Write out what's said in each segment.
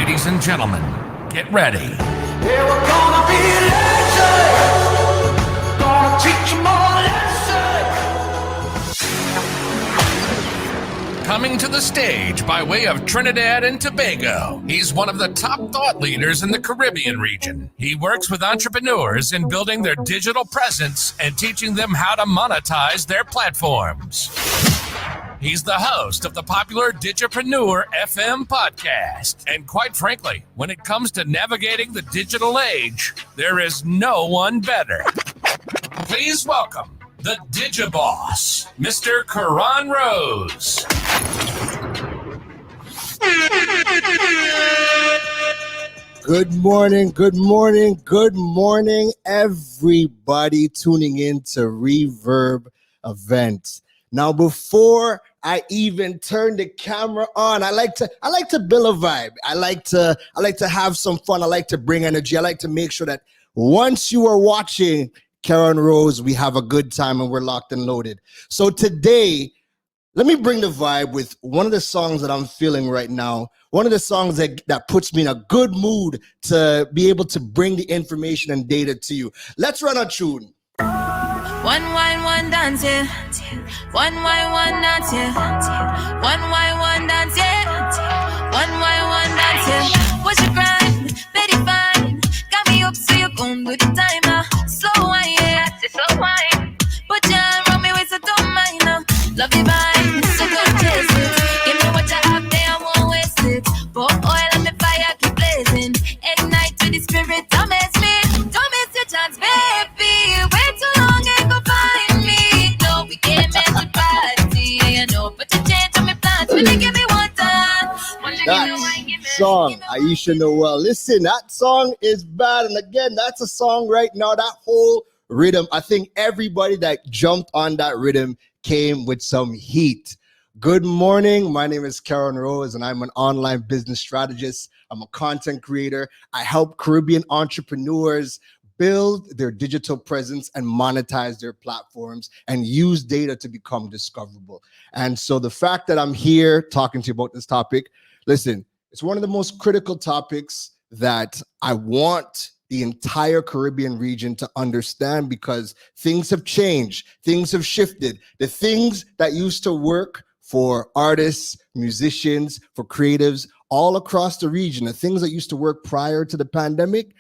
Ladies and gentlemen, get ready. Yeah, we're gonna be legends. Gonna teach them all a lesson. Coming to the stage by way of Trinidad and Tobago, he's one of the top thought leaders in the Caribbean region. He works with entrepreneurs in building their digital presence and teaching them how to monetize their platforms. He's the host of the popular Digipreneur FM podcast. And quite frankly, when it comes to navigating the digital age, there is no one better. Please welcome the Digiboss, Mr. Keron Rose. Good morning, good morning, good morning, everybody tuning in to Reverb Events. Now, before I even turn the camera on, I like to build a vibe. I like to have some fun. I like to bring energy. I like to make sure that once you are watching Keron Rose, we have a good time and we're locked and loaded. So today, let me bring the vibe with one of the songs that I'm feeling right now. One of the songs that puts me in a good mood to be able to bring the information and data to you. Let's run a tune. One wine, one dance, yeah. One wine, one dance, yeah. One wine, one dance, yeah. One wine, one dance, yeah. What's your grind? Very fine. Got me up so you gon' do the time now. Slow wine, yeah. Slow wine. Put your arm around me waist, so don't mind now. Love you, vibe, so don't chase it. Give me what you have there, I won't waste it. Pour oil on the fire, keep blazing. Ignite with the spirit, don't miss me. Don't miss your chance, baby. Way too long ain't go find me. No, we can't make the party. You know, but you change on me plans. Will you give me one time? That song, Aisha Noel. Listen, that song is bad. And again, that's a song right now. That whole rhythm, I think everybody that jumped on that rhythm came with some heat. Good morning. My name is Keron Rose, and I'm an online business strategist. I'm a content creator. I help Caribbean entrepreneurs build their digital presence and monetize their platforms and use data to become discoverable. And so the fact that I'm here talking to you about this topic, listen, it's one of the most critical topics that I want the entire Caribbean region to understand, because things have changed, things have shifted. The things that used to work for artists, musicians, for creatives all across the region, the things that used to work prior to the pandemic,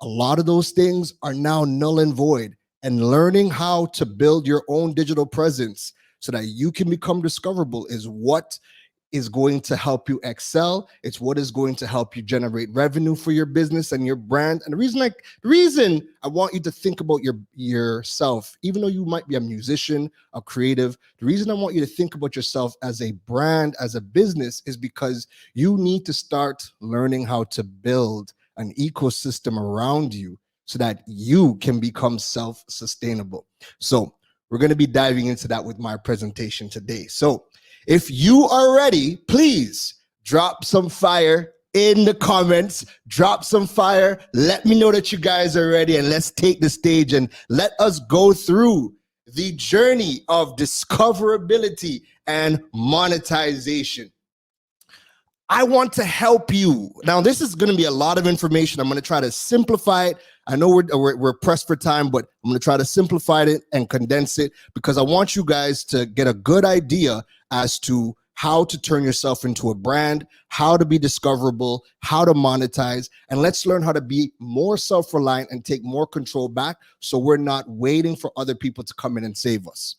a lot of those things are now null and void. And learning how to build your own digital presence so that you can become discoverable is what is going to help you excel. It's what is going to help you generate revenue for your business and your brand. And the reason I want you to think about yourself, even though you might be a musician, a creative, the reason I want you to think about yourself as a brand, as a business, is because you need to start learning how to build an ecosystem around you so that you can become self-sustainable. So we're going to be diving into that with my presentation today. So if you are ready, please drop some fire in the comments. Drop some fire. Let me know that you guys are ready, and let's take the stage and let us go through the journey of discoverability and monetization. I want to help you. Now, this is going to be a lot of information. I'm going to try to simplify it. I know we're pressed for time, but I'm going to try to simplify it and condense it because I want you guys to get a good idea as to how to turn yourself into a brand, how to be discoverable, how to monetize, and let's learn how to be more self-reliant and take more control back so we're not waiting for other people to come in and save us.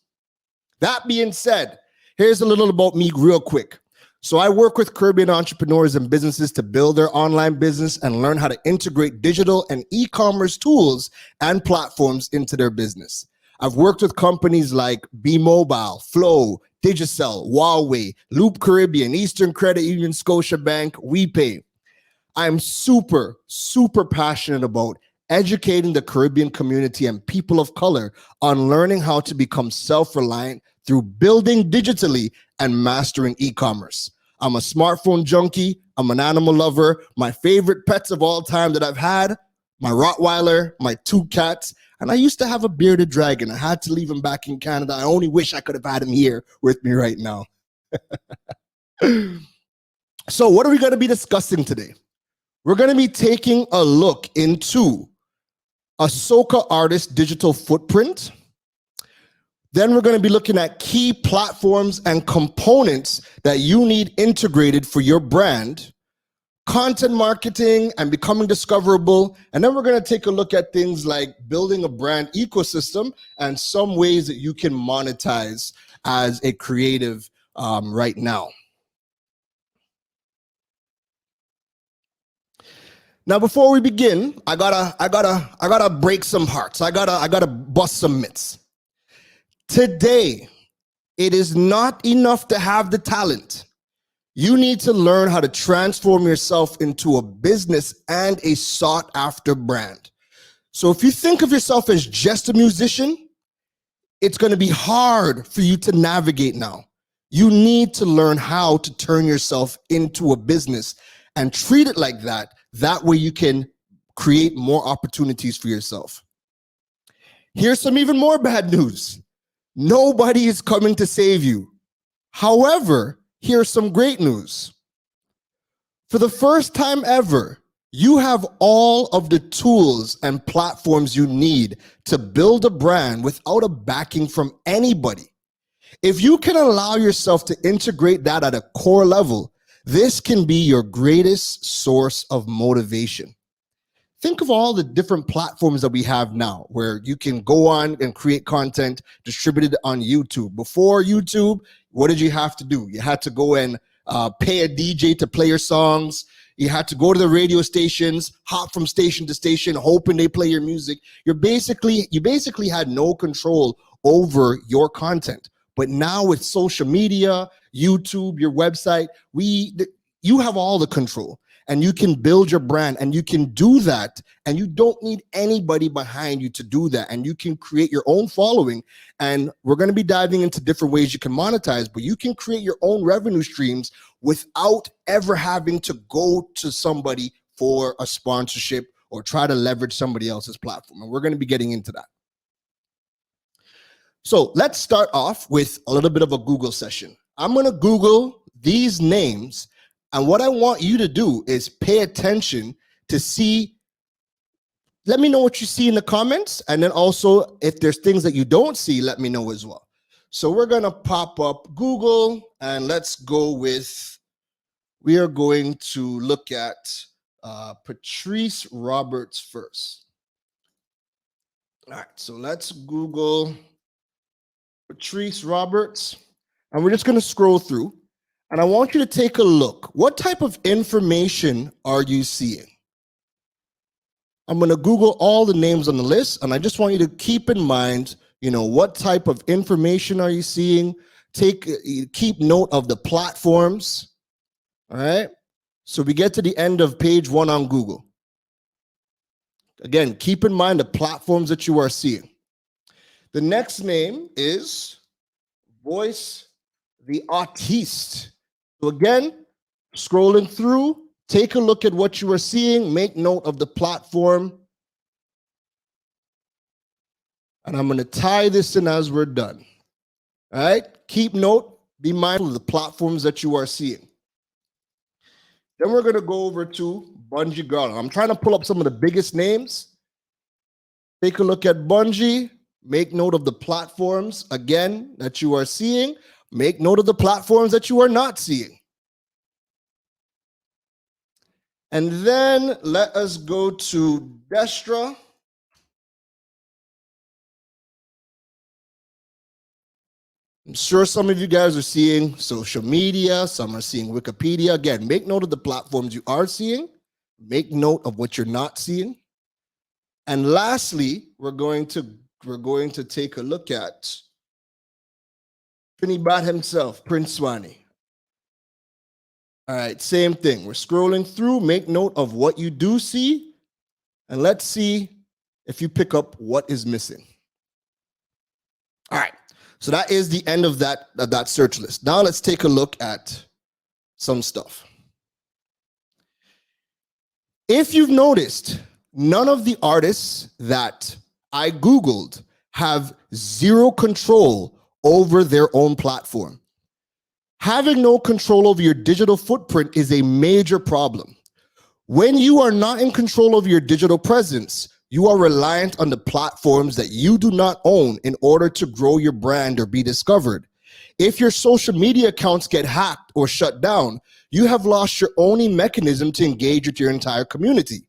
That being said, here's a little about me real quick. So I work with Caribbean entrepreneurs and businesses to build their online business and learn how to integrate digital and e-commerce tools and platforms into their business. I've worked with companies like B-Mobile, Flow, Digicel, Huawei, Loop Caribbean, Eastern Credit Union, Scotiabank, WePay. I'm super, super passionate about educating the Caribbean community and people of color on learning how to become self-reliant through building digitally and mastering e-commerce. I'm a smartphone junkie. I'm an animal lover. My favorite pets of all time that I've had, my Rottweiler, my 2 cats, and I used to have a bearded dragon. I had to leave him back in Canada. I only wish I could have had him here with me right now. So what are we going to be discussing today? we're going to be taking a look into a soca artist digital footprint. Then we're going to be looking at key platforms and components that you need integrated for your brand, content marketing and becoming discoverable. And then we're going to take a look at things like building a brand ecosystem and some ways that you can monetize as a creative right now. Now, before we begin, I gotta break some hearts. I gotta bust some myths. Today, it is not enough to have the talent. You need to learn how to transform yourself into a business and a sought-after brand. So if you think of yourself as just a musician, it's going to be hard for you to navigate now. You need to learn how to turn yourself into a business and treat it like that. That way you can create more opportunities for yourself. Here's some even more bad news. Nobody is coming to save you. However, here's some great news. For the first time ever, you have all of the tools and platforms you need to build a brand without a backing from anybody. If you can allow yourself to integrate that at a core level, this can be your greatest source of motivation. Think of all the different platforms that we have now where you can go on and create content distributed on YouTube. Before YouTube, what did you have to do? You had to go and pay a DJ to play your songs. You had to go to the radio stations, hop from station to station, hoping they play your music. You basically had no control over your content. But now with social media, YouTube, your website, you have all the control. And you can build your brand, and you can do that, and you don't need anybody behind you to do that, and you can create your own following. And we're going to be diving into different ways you can monetize, but you can create your own revenue streams without ever having to go to somebody for a sponsorship or try to leverage somebody else's platform. And we're going to be getting into that. So let's start off with a little bit of a Google session. I'm going to Google these names. And what I want you to do is pay attention to see, let me know what you see in the comments. And then also, if there's things that you don't see, let me know as well. So we're going to pop up Google, and let's go with, we are going to look at Patrice Roberts first. All right, so let's Google Patrice Roberts, and we're just going to scroll through. And I want you to take a look. What type of information are you seeing? I'm going to Google all the names on the list, and I just want you to keep in mind, what type of information are you seeing? Keep note of the platforms. All right. So we get to the end of page 1 on Google. Again, keep in mind the platforms that you are seeing. The next name is Voice the Artiste. So again, scrolling through, take a look at what you are seeing, make note of the platform. And I'm going to tie this in as we're done. All right, keep note, be mindful of the platforms that you are seeing. Then we're going to go over to Bungie Garland. I'm trying to pull up some of the biggest names. Take a look at Bungie, make note of the platforms, again, that you are seeing. Make note of the platforms that you are not seeing. And then let us go to Destra. I'm sure some of you guys are seeing social media, some are seeing Wikipedia. Again, make note of the platforms you are seeing. Make note of what you're not seeing. And lastly, we're going to take a look at Trinidad himself, Prince Swanee. All right, same thing. We're scrolling through. Make note of what you do see, and let's see if you pick up what is missing. All right, so that is the end of that search list. Now let's take a look at some stuff. If you've noticed, none of the artists that I Googled have zero control over their own platform. Having no control over your digital footprint is a major problem. When you are not in control of your digital presence, you are reliant on the platforms that you do not own in order to grow your brand or be discovered. If your social media accounts get hacked or shut down, you have lost your only mechanism to engage with your entire community.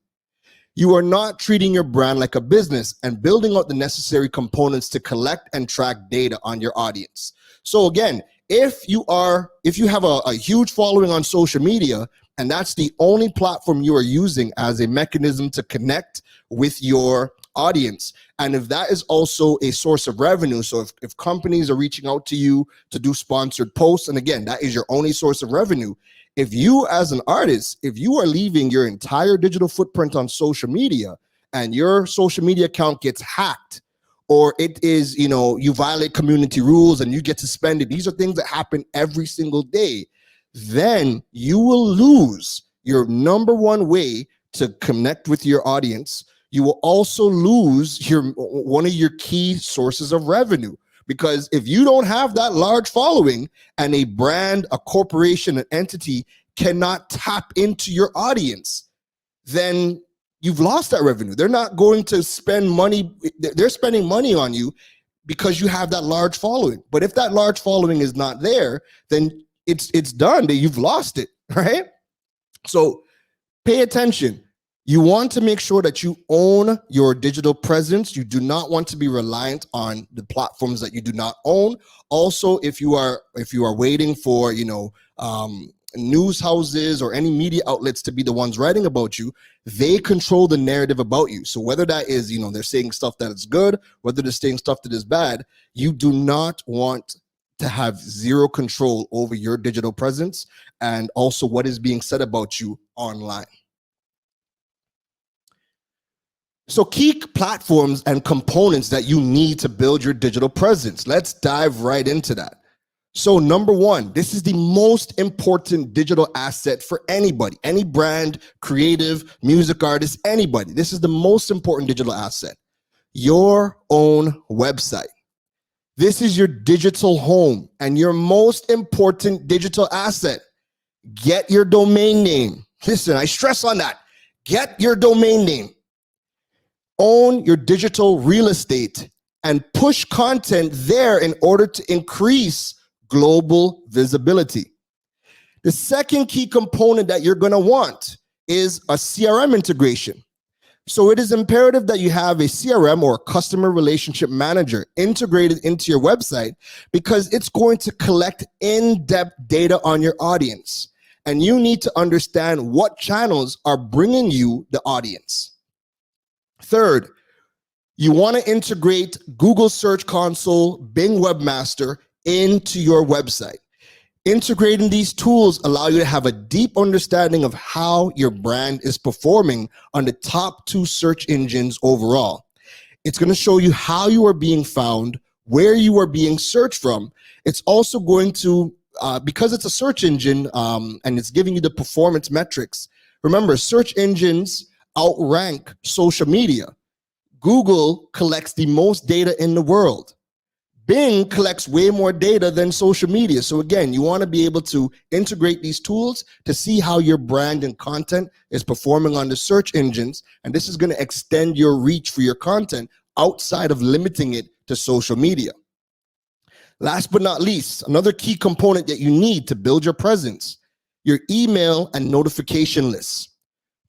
You are not treating your brand like a business and building out the necessary components to collect and track data on your audience. So again, if you have a huge following on social media and that's the only platform you are using as a mechanism to connect with your audience, and if that is also a source of revenue, so if companies are reaching out to you to do sponsored posts, and again, that is your only source of revenue, if you as an artist, if you are leaving your entire digital footprint on social media and your social media account gets hacked, or it is, you violate community rules and you get suspended, these are things that happen every single day, then you will lose your number one way to connect with your audience. You will also lose one of your key sources of revenue. Because if you don't have that large following and a brand, a corporation, an entity cannot tap into your audience, then you've lost that revenue. They're not going to spend money. They're spending money on you because you have that large following. But if that large following is not there, then it's done. You've lost it, right? So pay attention. You want to make sure that you own your digital presence. You do not want to be reliant on the platforms that you do not own. Also, if you are waiting for news houses or any media outlets to be the ones writing about you, they control the narrative about you. So whether that is they're saying stuff that is good, whether they're saying stuff that is bad, you do not want to have zero control over your digital presence and also what is being said about you online. So key platforms and components that you need to build your digital presence. Let's dive right into that. So number one, this is the most important digital asset for anybody, any brand, creative, music artist, anybody. This is the most important digital asset, your own website. This is your digital home and your most important digital asset. Get your domain name. Listen, I stress on that. Get your domain name. Own your digital real estate and push content there in order to increase global visibility. The second key component that you're going to want is a CRM integration. So it is imperative that you have a CRM or a customer relationship manager integrated into your website because it's going to collect in-depth data on your audience. And you need to understand what channels are bringing you the audience. Third, you want to integrate Google Search Console, Bing Webmaster into your website. Integrating these tools allow you to have a deep understanding of how your brand is performing on the top 2 search engines overall. It's going to show you how you are being found, where you are being searched from. It's also going to, because it's a search engine and it's giving you the performance metrics. Remember, search engines outrank social media. Google collects the most data in the world. Bing collects way more data than social media. So again, you want to be able to integrate these tools to see how your brand and content is performing on the search engines. And this is going to extend your reach for your content outside of limiting it to social media. Last but not least, another key component that you need to build your presence, your email and notification lists.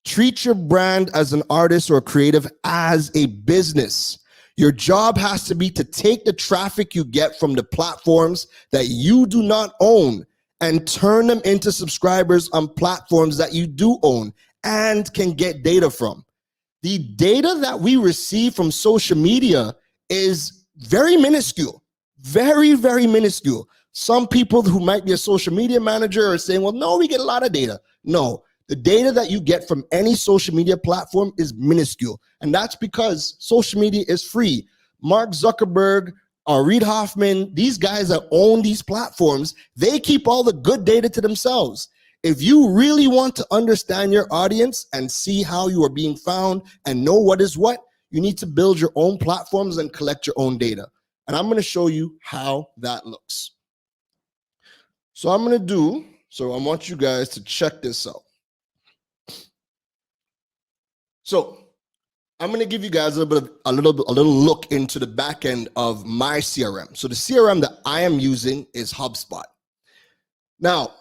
Treat your brand as an artist or a creative as a business. Your job has to be to take the traffic you get from the platforms that you do not own and turn them into subscribers on platforms that you do own and can get data from. The data that we receive from social media is very minuscule, very, very minuscule. Some people who might be a social media manager are saying, well, no, we get a lot of data. No. The data that you get from any social media platform is minuscule. And that's because social media is free. Mark Zuckerberg or Reid Hoffman, these guys that own these platforms, they keep all the good data to themselves. If you really want to understand your audience and see how you are being found and know what is what, you need to build your own platforms and collect your own data. And I'm going to show you how that looks. So I want you guys to check this out. So I'm going to give you guys a little look into the back end of my CRM. So the CRM that I am using is HubSpot. Now,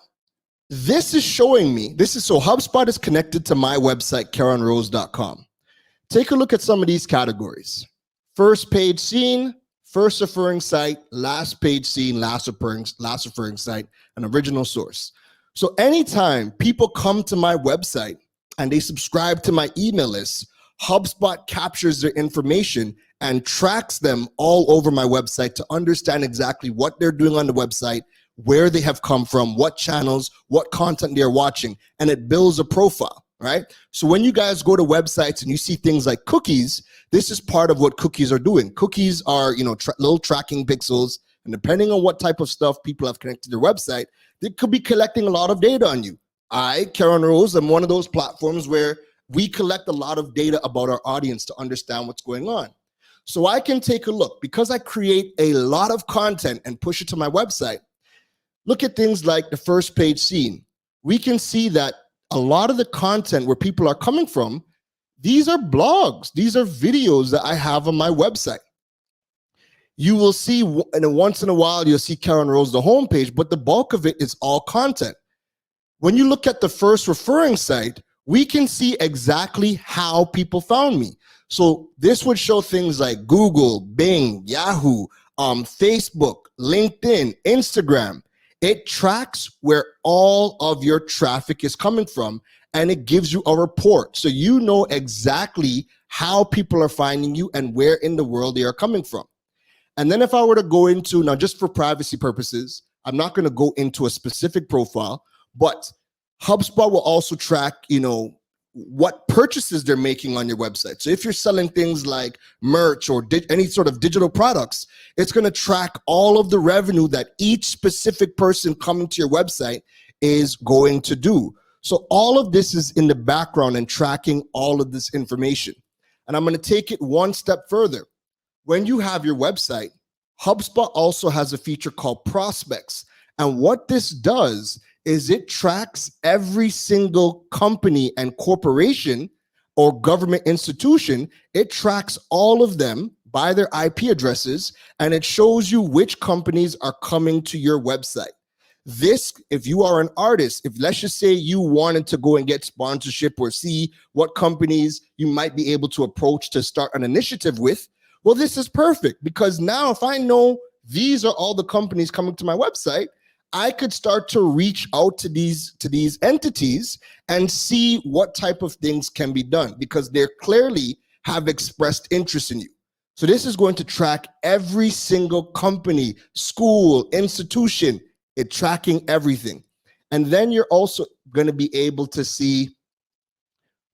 this is showing me, so HubSpot is connected to my website, KeronRose.com. Take a look at some of these categories. First page seen, first referring site, last page seen, last referring site, and original source. So anytime people come to my website and they subscribe to my email list, HubSpot captures their information and tracks them all over my website to understand exactly what they're doing on the website, where they have come from, what channels, what content they're watching, and it builds a profile, right? So when you guys go to websites and you see things like cookies, this is part of what cookies are doing. Cookies are, little tracking pixels, and depending on what type of stuff people have connected to their website, they could be collecting a lot of data on you. I, Keron Rose, am one of those platforms where we collect a lot of data about our audience to understand what's going on. So I can take a look, because I create a lot of content and push it to my website. Look at things like the first page seen. We can see that a lot of the content where people are coming from, these are blogs, these are videos that I have on my website. You will see, and once in a while, you'll see Keron Rose, the homepage, but the bulk of it is all content. When you look at the first referring site, we can see exactly how people found me. So this would show things like Google, Bing, Yahoo, Facebook, LinkedIn, Instagram. It tracks where all of your traffic is coming from, and it gives you a report. So you know exactly how people are finding you and where in the world they are coming from. And then if I were to go into, now just for privacy purposes, I'm not going to go into a specific profile, but HubSpot will also track, what purchases they're making on your website. So if you're selling things like merch or any sort of digital products, it's going to track all of the revenue that each specific person coming to your website is going to do. So all of this is in the background and tracking all of this information. And I'm going to take it one step further. When you have your website, HubSpot also has a feature called prospects. And what this does is it tracks every single company and corporation or government institution. It tracks all of them by their IP addresses, and it shows you which companies are coming to your website. This, if you are an artist, if let's just say you wanted to go and get sponsorship or see what companies you might be able to approach to start an initiative with, well, this is perfect, because now if I know these are all the companies coming to my website, I could start to reach out to these entities and see what type of things can be done, because they clearly have expressed interest in you. So this is going to track every single company, school, institution. It's tracking everything. And then you're also going to be able to see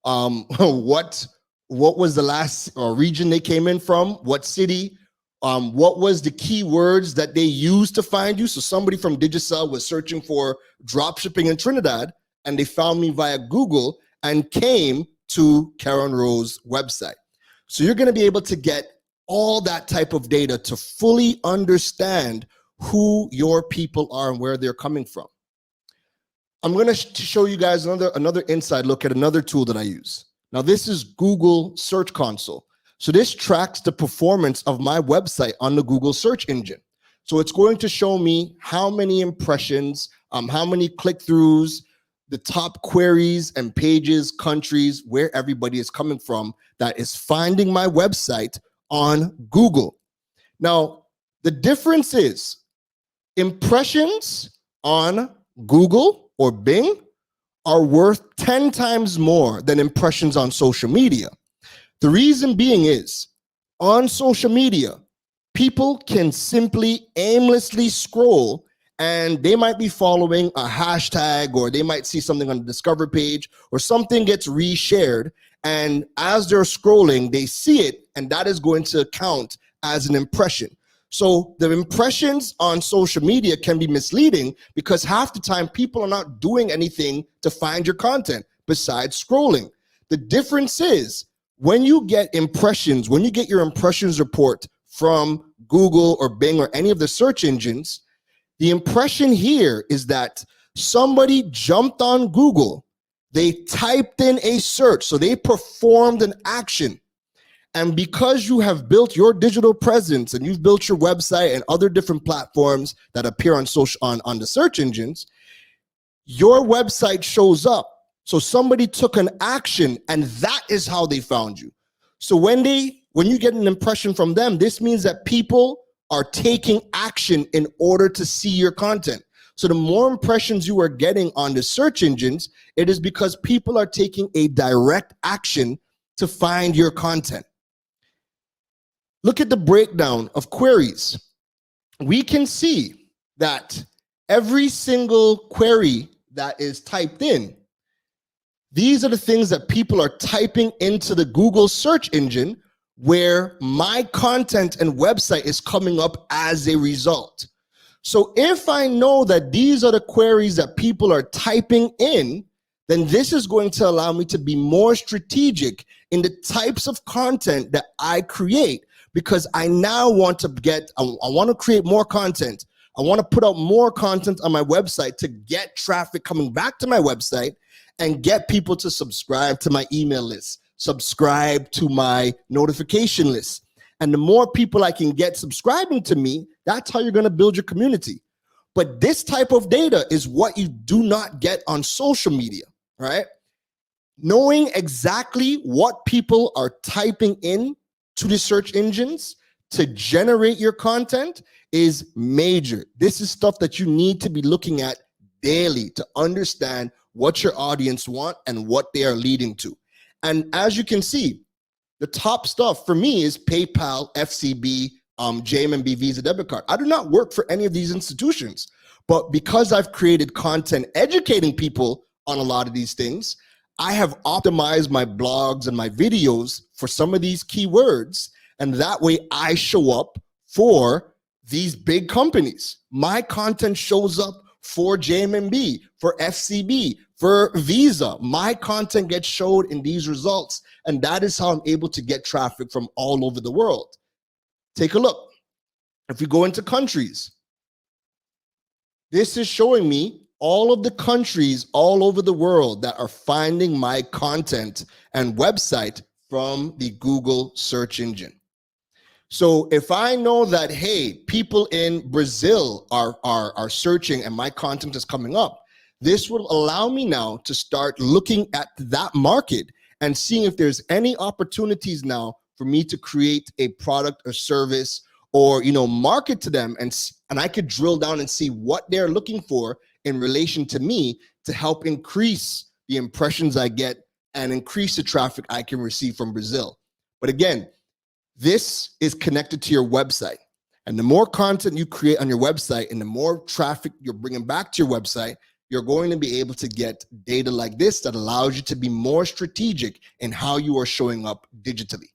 what was the last region they came in from, what city, what was the keywords that they used to find you. So somebody from Digicel was searching for dropshipping in Trinidad, and they found me via Google and came to Keron Rose's website. So you're going to be able to get all that type of data to fully understand who your people are and where they're coming from. I'm going to show you guys another inside look at another tool that I use. Now, this is Google Search Console. So this tracks the performance of my website on the Google search engine. So it's going to show me how many impressions, how many click-throughs, the top queries and pages, countries, where everybody is coming from that is finding my website on Google. Now, the difference is impressions on Google or Bing are worth 10 times more than impressions on social media. The reason being is, on social media, people can simply aimlessly scroll, and they might be following a hashtag, or they might see something on the Discover page, or something gets reshared, and as they're scrolling, they see it, and that is going to count as an impression. So the impressions on social media can be misleading, because half the time people are not doing anything to find your content besides scrolling. The difference is, when you get impressions, when you get your impressions report from Google or Bing or any of the search engines, the impression here is that somebody jumped on Google, They typed in a search, so they performed an action. And because you have built your digital presence and you've built your website and other different platforms that appear on the search engines, your website shows up. So somebody took an action, and that is how they found you. So when you get an impression from them, this means that people are taking action in order to see your content. So the more impressions you are getting on the search engines, it is because people are taking a direct action to find your content. Look at the breakdown of queries. We can see that every single query that is typed in, these are the things that people are typing into the Google search engine, where my content and website is coming up as a result. So if I know that these are the queries that people are typing in, then this is going to allow me to be more strategic in the types of content that I create, because I now want to I want to create more content. I want to put out more content on my website to get traffic coming back to my website and get people to subscribe to my email list, subscribe to my notification list. And the more people I can get subscribing to me, that's how you're going to build your community. But this type of data is what you do not get on social media, right? Knowing exactly what people are typing in to the search engines to generate your content is major. This is stuff that you need to be looking at daily to understand what your audience want and what they are leading to. And as you can see, the top stuff for me is PayPal, FCB, JMB Visa debit card. I do not work for any of these institutions, but because I've created content educating people on a lot of these things, I have optimized my blogs and my videos for some of these keywords, and that way I show up for these big companies. My content shows up for JMB, for FCB, for Visa. My content gets showed in these results, and that is how I'm able to get traffic from all over the world. Take a look. If you go into countries, this is showing me all of the countries all over the world that are finding my content and website from the Google search engine. So if I know that, hey, people in Brazil are searching and my content is coming up, this will allow me now to start looking at that market and seeing if there's any opportunities now for me to create a product or service or, market to them. And I could drill down and see what they're looking for in relation to me to help increase the impressions I get and increase the traffic I can receive from Brazil. But again, this is connected to your website. And the more content you create on your website and the more traffic you're bringing back to your website, you're going to be able to get data like this that allows you to be more strategic in how you are showing up digitally.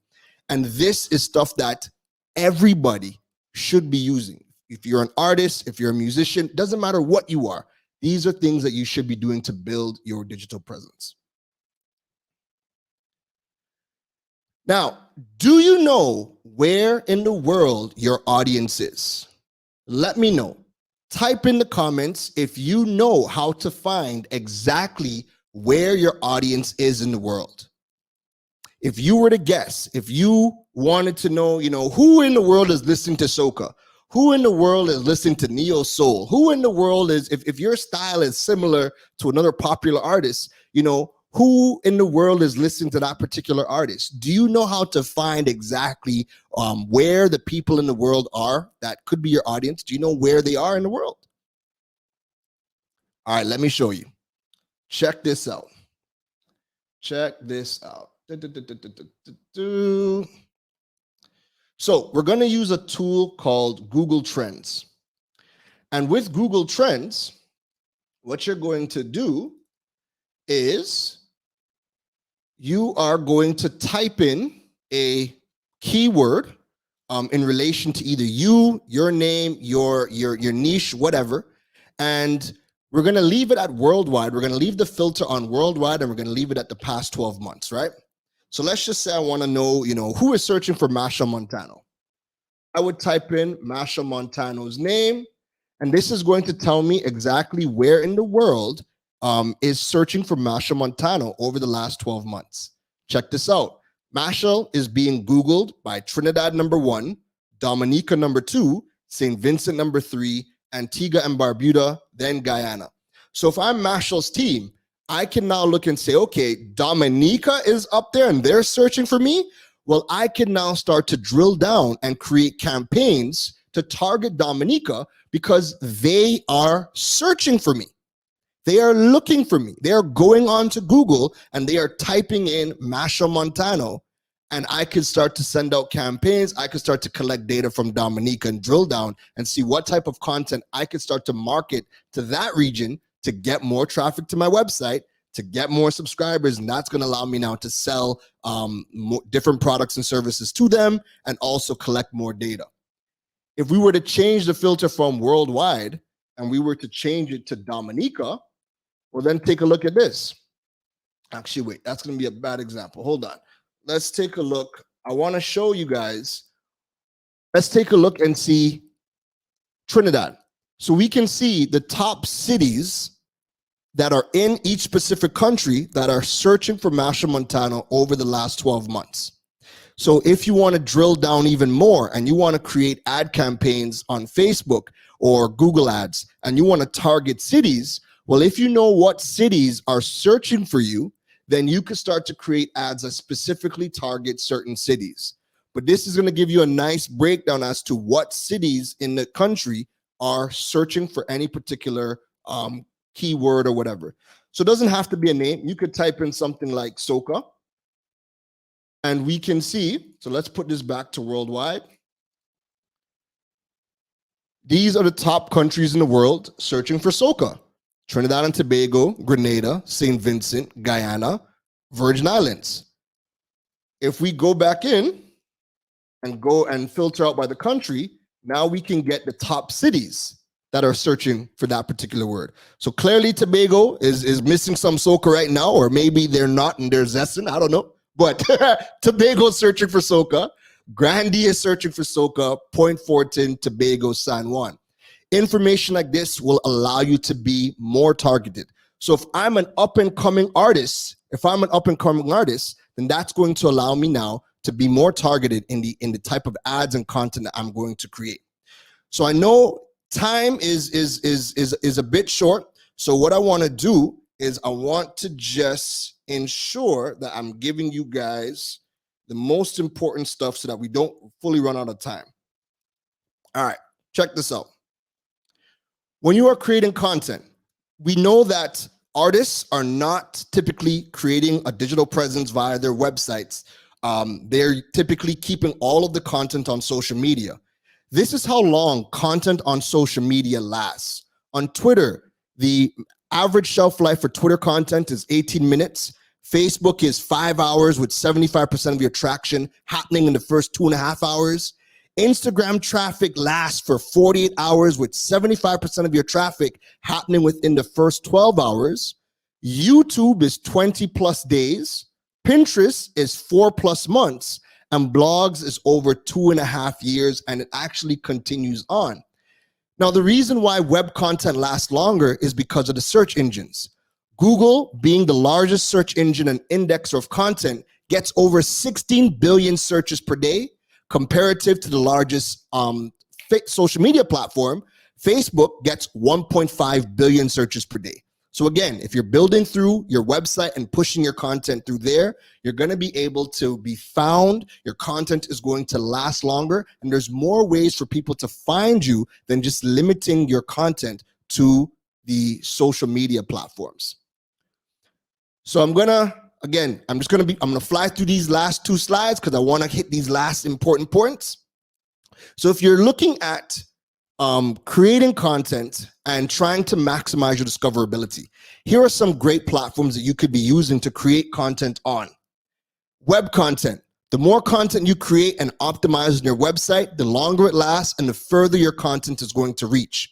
And this is stuff that everybody should be using. If you're an artist, if you're a musician, doesn't matter what you are. These are things that you should be doing to build your digital presence. Now, do you know where in the world your audience is? Let me know. Type in the comments if you know how to find exactly where your audience is in the world. If you were to guess, if you wanted to know, who in the world is listening to soca? Who in the world is listening to neo soul? Who in the world is, if your style is similar to another popular artist, who in the world is listening to that particular artist? Do you know how to find exactly where the people in the world are that could be your audience? Do you know where they are in the world? All right, let me show you. Check this out. Check this out. So we're going to use a tool called Google Trends. And with Google Trends, what you're going to do is you are going to type in a keyword in relation to either you, your name, your niche, whatever. And we're going to leave it at worldwide. We're going to leave the filter on worldwide, and we're going to leave it at the past 12 months, right? So let's just say I want to know, who is searching for Machel Montano. I would type in Machel Montano's name, and this is going to tell me exactly where in the world is searching for Machel Montano over the last 12 months. Check this out. Machel is being Googled by Trinidad number 1, Dominica number 2, St. Vincent number 3, Antigua and Barbuda, then Guyana. So if I'm Machel's team, I can now look and say, okay, Dominica is up there and they're searching for me. Well, I can now start to drill down and create campaigns to target Dominica because they are searching for me. They are looking for me. They are going on to Google and they are typing in Machel Montano, and I could start to send out campaigns. I could start to collect data from Dominica and drill down and see what type of content I could start to market to that region to get more traffic to my website, to get more subscribers, and that's going to allow me now to sell different products and services to them and also collect more data. If we were to change the filter from worldwide and we were to change it to Dominica, well, then take a look at this. Actually, wait, that's going to be a bad example. Hold on. Let's take a look. I want to show you guys. Let's take a look and see Trinidad. So we can see the top cities that are in each specific country that are searching for Machel Montano over the last 12 months. So if you want to drill down even more and you want to create ad campaigns on Facebook or Google Ads and you want to target cities, well, if you know what cities are searching for you, then you can start to create ads that specifically target certain cities. But this is going to give you a nice breakdown as to what cities in the country are searching for any particular keyword or whatever. So it doesn't have to be a name. You could type in something like soca, and we can see, so let's put this back to worldwide. These are the top countries in the world searching for soca: Trinidad and Tobago, Grenada, St. Vincent, Guyana, Virgin Islands. If we go back in and go and filter out by the country, now we can get the top cities that are searching for that particular word. So clearly Tobago is missing some soca right now, or maybe they're not and they're zesting, I don't know. But Tobago is searching for soca. Grandy is searching for soca. Point Fortin, Tobago, San Juan. Information like this will allow you to be more targeted. So if I'm an up-and-coming artist, then that's going to allow me now to be more targeted in the type of ads and content that I'm going to create. So I know time is a bit short. So what I want to do is I want to just ensure that I'm giving you guys the most important stuff so that we don't fully run out of time. All right, check this out. When you are creating content, we know that artists are not typically creating a digital presence via their websites. They're typically keeping all of the content on social media. This is how long content on social media lasts. On Twitter, the average shelf life for Twitter content is 18 minutes. Facebook is 5 hours with 75% of your traction happening in the first 2.5 hours. Instagram traffic lasts for 48 hours with 75% of your traffic happening within the first 12 hours. YouTube is 20 plus days. Pinterest is 4+ months. And blogs is over 2.5 years, and it actually continues on. Now, the reason why web content lasts longer is because of the search engines. Google, being the largest search engine and indexer of content, gets over 16 billion searches per day, comparative to the largest social media platform. Facebook gets 1.5 billion searches per day. So again, if you're building through your website and pushing your content through there, you're going to be able to be found. Your content is going to last longer, and there's more ways for people to find you than just limiting your content to the social media platforms. So I'm going to fly through these last 2 slides because I want to hit these last important points. So if you're looking at creating content and trying to maximize your discoverability, here are some great platforms that you could be using to create content on. Web content. The more content you create and optimize on your website, the longer it lasts and the further your content is going to reach.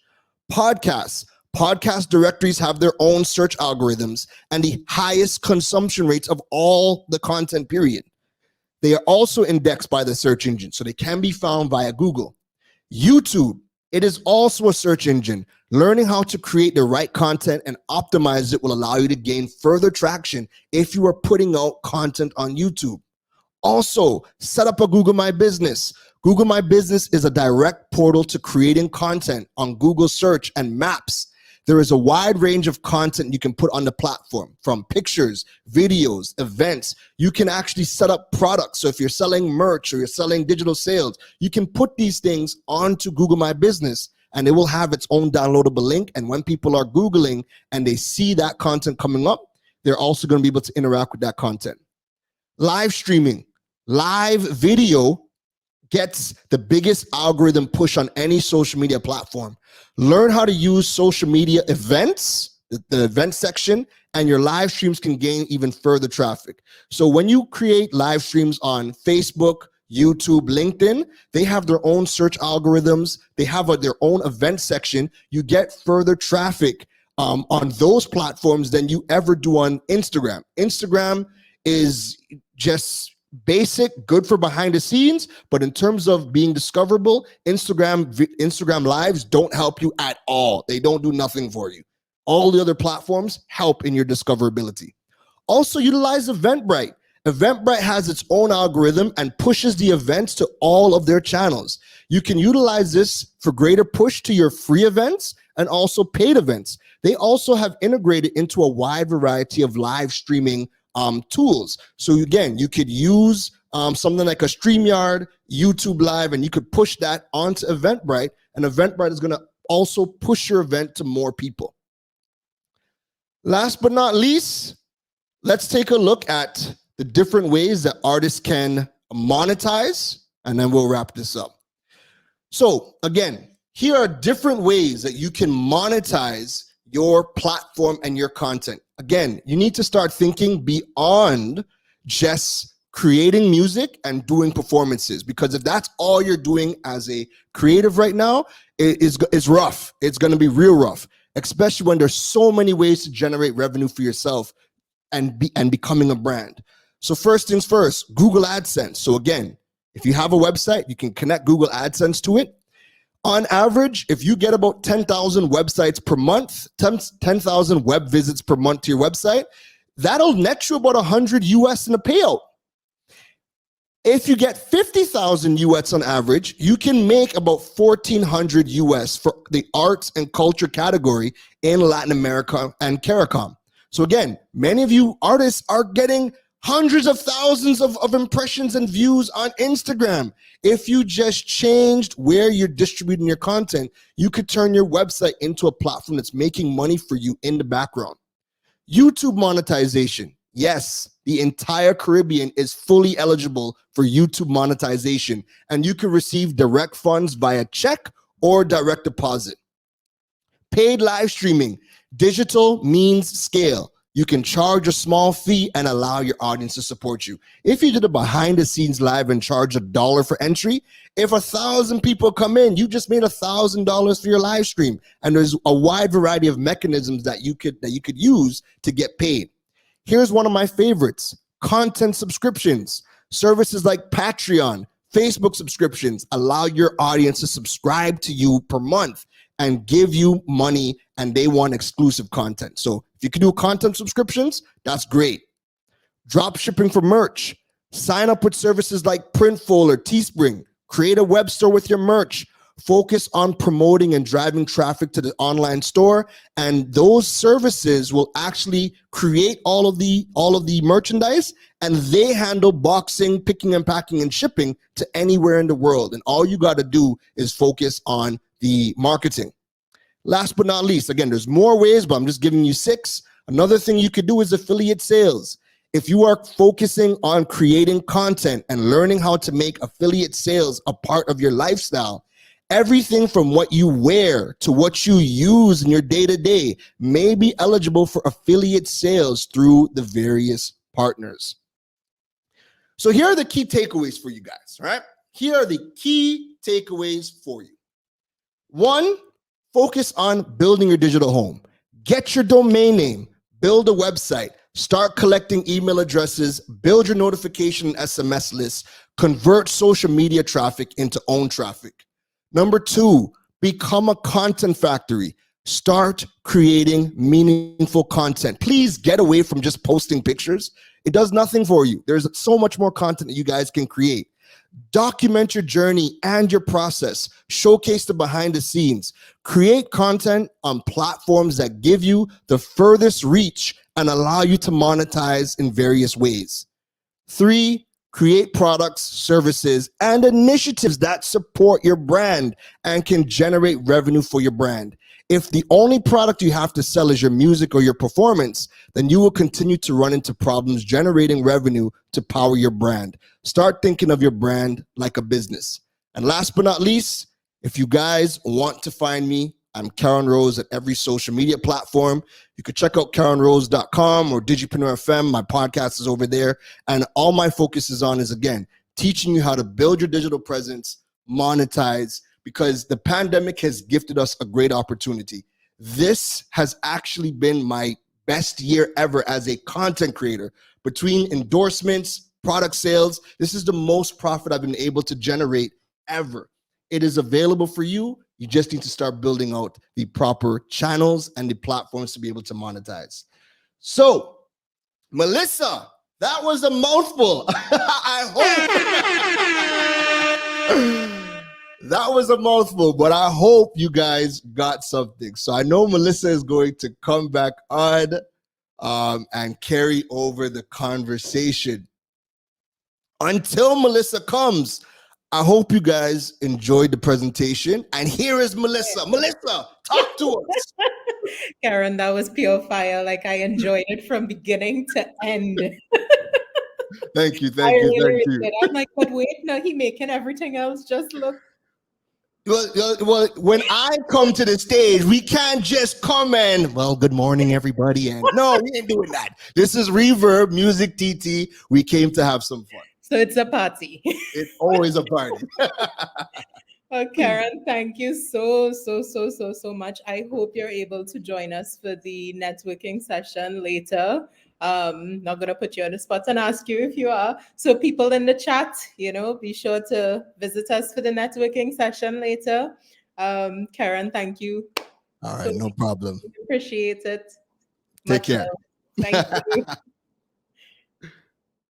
Podcasts. Podcast directories have their own search algorithms and the highest consumption rates of all the content, period. They are also indexed by the search engine, so they can be found via Google. YouTube. It is also a search engine. Learning how to create the right content and optimize it will allow you to gain further traction if you are putting out content on YouTube. Also, set up a Google My Business. Google My Business is a direct portal to creating content on Google Search and Maps. There is a wide range of content you can put on the platform, from pictures, videos, events. You can actually set up products. So if you're selling merch or you're selling digital sales, you can put these things onto Google My Business, and it will have its own downloadable link. And when people are Googling and they see that content coming up, they're also going to be able to interact with that content. Live streaming. Live video gets the biggest algorithm push on any social media platform. Learn how to use social media events, the event section, and your live streams can gain even further traffic. So when you create live streams on Facebook, YouTube, LinkedIn, they have their own search algorithms. They have their own event section. You get further traffic on those platforms than you ever do on Instagram. Instagram is just basic, good for behind the scenes, but in terms of being discoverable, Instagram lives don't help you at all. They don't do nothing for you. All the other platforms help in your discoverability. Also, utilize Eventbrite. Eventbrite has its own algorithm and pushes the events to all of their channels. You can utilize this for greater push to your free events and also paid events. They also have integrated into a wide variety of live streaming tools. So again, you could use something like a StreamYard, YouTube Live, and you could push that onto Eventbrite, and Eventbrite is going to also push your event to more people. Last but not least, let's take a look at the different ways that artists can monetize, and then we'll wrap this up. So again, here are different ways that you can monetize your platform and your content. Again, you need to start thinking beyond just creating music and doing performances, because if that's all you're doing as a creative right now, it's rough. It's going to be real rough, especially when there's so many ways to generate revenue for yourself and becoming a brand. So first things first, Google AdSense. So again, if you have a website, you can connect Google AdSense to it. On average, if you get about 10,000 websites per month, 10,000 web visits per month to your website, that'll net you about 100 US in a payout. If you get 50,000 US on average, you can make about 1,400 US for the arts and culture category in Latin America and CARICOM. So again, many of you artists are getting hundreds of thousands of impressions and views on Instagram. If you just changed where you're distributing your content, you could turn your website into a platform that's making money for you in the background. YouTube monetization. Yes, the entire Caribbean is fully eligible for YouTube monetization, and you can receive direct funds via check or direct deposit. Paid live streaming. Digital means scale. You can charge a small fee and allow your audience to support you. If you did a behind the scenes live and charge $1 for entry, if 1,000 people come in, you just made $1,000 for your live stream. And there's a wide variety of mechanisms that you could use to get paid. Here's one of my favorites: content subscriptions. Services like Patreon, Facebook subscriptions allow your audience to subscribe to you per month and give you money, and they want exclusive content. So if you can do content subscriptions, that's great. Drop shipping for merch. Sign up with services like Printful or Teespring. Create a web store with your merch. Focus on promoting and driving traffic to the online store, and those services will actually create all of the merchandise, and they handle boxing, picking and packing, and shipping to anywhere in the world. And all you got to do is focus on the marketing. Last but not least, again, there's more ways, but I'm just giving you 6. Another thing you could do is affiliate sales. If you are focusing on creating content and learning how to make affiliate sales a part of your lifestyle, everything from what you wear to what you use in your day-to-day may be eligible for affiliate sales through the various partners. So here are the key takeaways for you guys, all right? Here are the key takeaways for you. 1, focus on building your digital home. Get your domain name, build a website, start collecting email addresses, build your notification and SMS lists, convert social media traffic into own traffic. Number 2, Become a content factory. Start creating meaningful content. Please get away from just posting pictures. It does nothing for you. There's so much more content that you guys can create. Document your journey and your process. Showcase the behind the scenes. Create content on platforms that give you the furthest reach and allow you to monetize in various ways. 3, create products, services, and initiatives that support your brand and can generate revenue for your brand. If the only product you have to sell is your music or your performance, then you will continue to run into problems generating revenue to power your brand. Start thinking of your brand like a business. And last but not least, if you guys want to find me, I'm Keron Rose at every social media platform. You could check out KeronRose.com or Digipreneur FM. My podcast is over there. And all my focus is on is, again, teaching you how to build your digital presence, monetize, because the pandemic has gifted us a great opportunity. This has actually been my best year ever as a content creator. Between endorsements, product sales, this is the most profit I've been able to generate ever. It is available for you. You just need to start building out the proper channels and the platforms to be able to monetize. So, Melissa, that was a mouthful. I hope that was a mouthful, but I hope you guys got something. So I know Melissa is going to come back on and carry over the conversation. Until Melissa comes, I hope you guys enjoyed the presentation. And here is Melissa. Melissa, talk to us. Keron, that was pure fire. Like, I enjoyed it from beginning to end. Thank you, I thank you, really thank you. did. I'm like, but wait, no, he making everything else just look. Well, when I come to the stage, we can't just come and, well, good morning, everybody. And no, we ain't doing that. This is Reverb, MusicTT. We came to have some fun. So it's a party. It's always a party. Keron, thank you so much. I hope you're able to join us for the networking session later. Not gonna put you on the spot and ask you if you are. So people in the chat, be sure to visit us for the networking session later. Keron, thank you. All right, no problem. Appreciate it. Take care. Thank you.